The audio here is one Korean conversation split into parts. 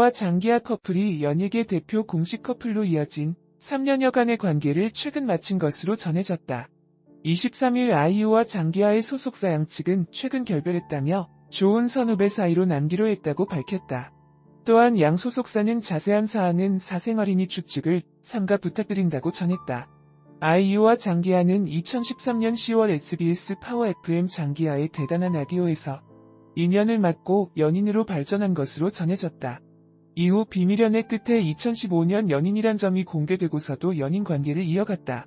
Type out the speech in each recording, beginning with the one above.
아이유와 장기하 커플이 연예계 대표 공식 커플로 이어진 3년여간의 관계를 최근 마친 것으로 전해졌다. 23일 아이유와 장기하의 소속사 양측은 최근 결별했다며 좋은 선후배 사이로 남기로 했다고 밝혔다. 또한 양 소속사는 자세한 사항은 사생활인이 추측을 삼가 부탁드린다고 전했다. 아이유와 장기하는 2013년 10월 SBS 파워 FM 장기하의 대단한 라디오에서 인연을 맺고 연인으로 발전한 것으로 전해졌다. 이후 비밀 연애 끝에 2015년 연인이란 점이 공개되고서도 연인 관계를 이어갔다.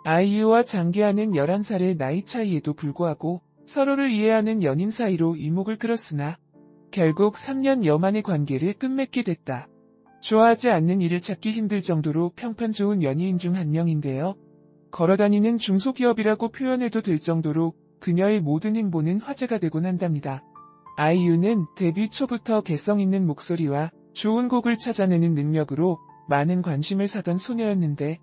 아이유와 장기하는 11살의 나이 차이에도 불구하고 서로를 이해하는 연인 사이로 이목을 끌었으나 결국 3년여 만의 관계를 끝맺게 됐다. 좋아하지 않는 일을 찾기 힘들 정도로 평판 좋은 연예인 중 한 명인데요. 걸어다니는 중소기업이라고 표현해도 될 정도로 그녀의 모든 행보는 화제가 되곤 한답니다. 아이유는 데뷔 초부터 개성 있는 목소리와 좋은 곡을 찾아내는 능력으로 많은 관심을 사던 소녀였는데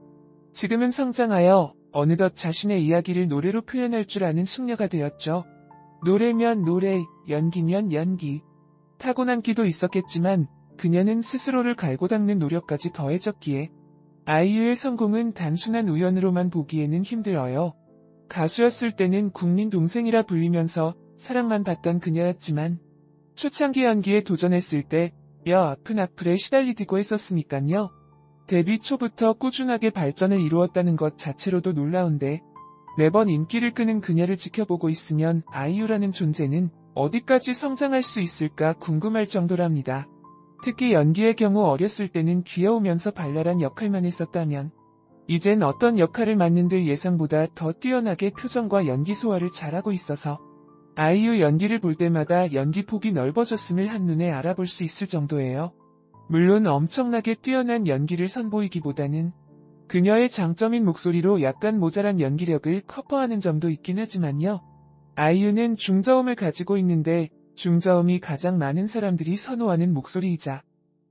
지금은 성장하여 어느덧 자신의 이야기를 노래로 표현할 줄 아는 숙녀가 되었죠. 노래면 노래, 연기면 연기. 타고난 끼도 있었겠지만 그녀는 스스로를 갈고 닦는 노력까지 더해졌기에 아이유의 성공은 단순한 우연으로만 보기에는 힘들어요. 가수였을 때는 국민 동생이라 불리면서 사랑만 받던 그녀였지만 초창기 연기에 도전했을 때 뼈 아픈 악플에 시달리고 했었으니깐요. 데뷔 초부터 꾸준하게 발전을 이루었다는 것 자체로도 놀라운데 매번 인기를 끄는 그녀를 지켜보고 있으면 아이유라는 존재는 어디까지 성장할 수 있을까 궁금할 정도랍니다. 특히 연기의 경우 어렸을 때는 귀여우면서 발랄한 역할만 했었다면 이젠 어떤 역할을 맡는들 예상보다 더 뛰어나게 표정과 연기 소화를 잘하고 있어서 아이유 연기를 볼 때마다 연기 폭이 넓어졌음을 한눈에 알아볼 수 있을 정도예요. 물론 엄청나게 뛰어난 연기를 선보이기보다는 그녀의 장점인 목소리로 약간 모자란 연기력을 커버하는 점도 있긴 하지만요. 아이유는 중저음을 가지고 있는데 중저음이 가장 많은 사람들이 선호하는 목소리이자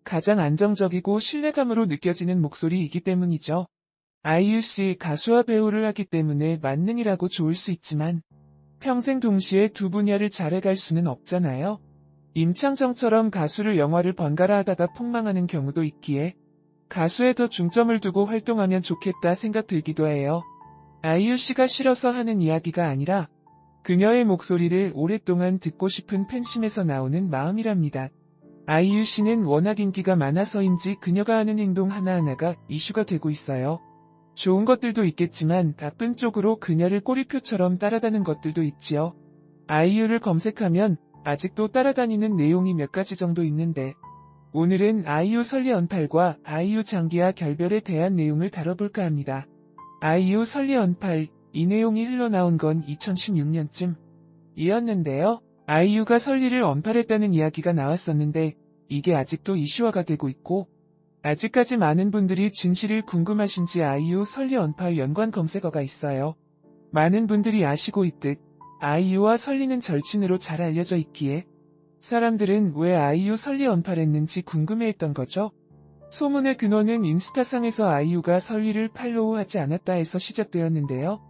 가장 안정적이고 신뢰감으로 느껴지는 목소리이기 때문이죠. 아이유씨 가수와 배우를 하기 때문에 만능이라고 좋을 수 있지만 평생 동시에 두 분야를 잘해갈 수는 없잖아요. 임창정처럼 가수를 영화를 번갈아 하다가 폭망하는 경우도 있기에 가수에 더 중점을 두고 활동하면 좋겠다 생각 들기도 해요. 아이유씨가 싫어서 하는 이야기가 아니라 그녀의 목소리를 오랫동안 듣고 싶은 팬심에서 나오는 마음이랍니다. 아이유씨는 워낙 인기가 많아서인지 그녀가 하는 행동 하나하나가 이슈가 되고 있어요. 좋은 것들도 있겠지만 나쁜 쪽으로 그녀를 꼬리표처럼 따라다는 것들도 있지요. 아이유를 검색하면 아직도 따라다니는 내용이 몇 가지 정도 있는데 오늘은 아이유 설리 언팔과 아이유 장기하 결별에 대한 내용을 다뤄볼까 합니다. 아이유 설리 언팔, 이 내용이 흘러나온 건 2016년쯤 이었는데요. 아이유가 설리를 언팔했다는 이야기가 나왔었는데 이게 아직도 이슈화가 되고 있고 아직까지 많은 분들이 진실을 궁금하신지 아이유 설리 언팔 연관 검색어가 있어요. 많은 분들이 아시고 있듯 아이유와 설리는 절친으로 잘 알려져 있기에 사람들은 왜 아이유 설리 언팔했는지 궁금해했던 거죠. 소문의 근원은 인스타상에서 아이유가 설리를 팔로우하지 않았다 해서 시작되었는데요.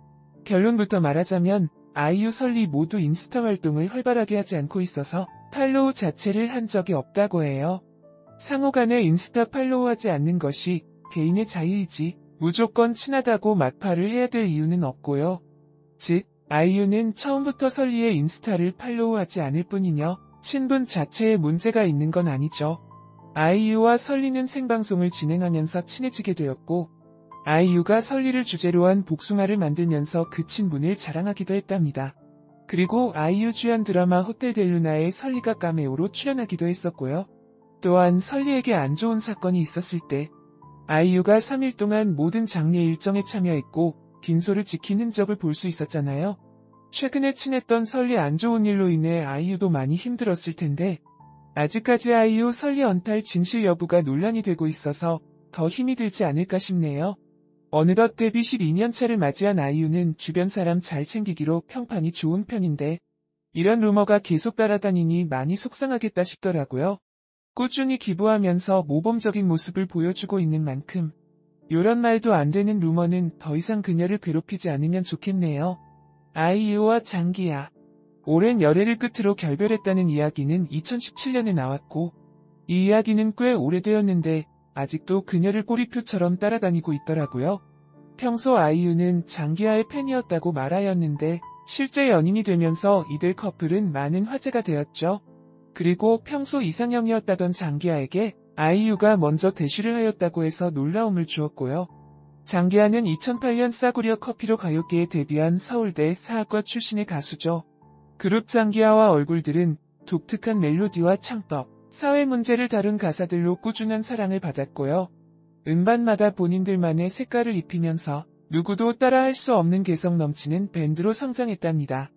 결론부터 말하자면 아이유 설리 모두 인스타 활동을 활발하게 하지 않고 있어서 팔로우 자체를 한 적이 없다고 해요. 상호간에 인스타 팔로우하지 않는 것이 개인의 자유이지 무조건 친하다고 막팔을 해야 될 이유는 없고요. 즉 아이유는 처음부터 설리의 인스타를 팔로우하지 않을 뿐이며 친분 자체에 문제가 있는 건 아니죠. 아이유와 설리는 생방송을 진행하면서 친해지게 되었고 아이유가 설리를 주제로 한 복숭아를 만들면서 그 친분을 자랑하기도 했답니다. 그리고 아이유 주연 드라마 호텔 델루나에 설리가 카메오로 출연하기도 했었고요. 또한 설리에게 안 좋은 사건이 있었을 때 아이유가 3일 동안 모든 장례 일정에 참여했고 빈소를 지킨 흔적을 볼 수 있었잖아요. 최근에 친했던 설리 안 좋은 일로 인해 아이유도 많이 힘들었을 텐데 아직까지 아이유 설리 언팔 진실 여부가 논란이 되고 있어서 더 힘이 들지 않을까 싶네요. 어느덧 데뷔 12년차를 맞이한 아이유는 주변 사람 잘 챙기기로 평판이 좋은 편인데 이런 루머가 계속 따라다니니 많이 속상하겠다 싶더라고요. 꾸준히 기부하면서 모범적인 모습을 보여주고 있는 만큼 요런 말도 안 되는 루머는 더 이상 그녀를 괴롭히지 않으면 좋겠네요. 아이유와 장기하 오랜 열애를 끝으로 결별했다는 이야기는 2017년에 나왔고 이 이야기는 꽤 오래되었는데 아직도 그녀를 꼬리표처럼 따라다니고 있더라고요. 평소 아이유는 장기하의 팬이었다고 말하였는데 실제 연인이 되면서 이들 커플은 많은 화제가 되었죠. 그리고 평소 이상형이었다던 장기하에게 아이유가 먼저 대시를 하였다고 해서 놀라움을 주었고요. 장기하는 2008년 싸구려 커피로 가요계에 데뷔한 서울대 사학과 출신의 가수죠. 그룹 장기하와 얼굴들은 독특한 멜로디와 창법, 사회 문제를 다룬 가사들로 꾸준한 사랑을 받았고요. 음반마다 본인들만의 색깔을 입히면서 누구도 따라할 수 없는 개성 넘치는 밴드로 성장했답니다.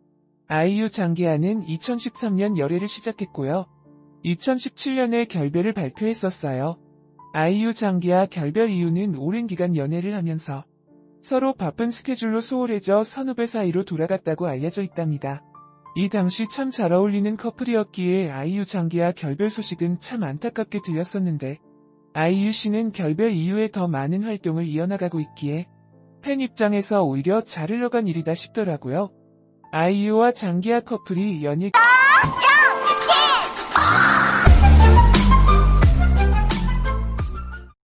아이유 장기하는 2013년 열애를 시작했고요. 2017년에 결별을 발표했었어요. 아이유 장기하 결별 이유는 오랜 기간 연애를 하면서 서로 바쁜 스케줄로 소홀해져 선후배 사이로 돌아갔다고 알려져 있답니다. 이 당시 참 잘 어울리는 커플이었기에 아이유 장기하 결별 소식은 참 안타깝게 들렸었는데 아이유 씨는 결별 이후에 더 많은 활동을 이어나가고 있기에 팬 입장에서 오히려 잘 흘러간 일이다 싶더라고요. 아이유와 장기하 커플이 연일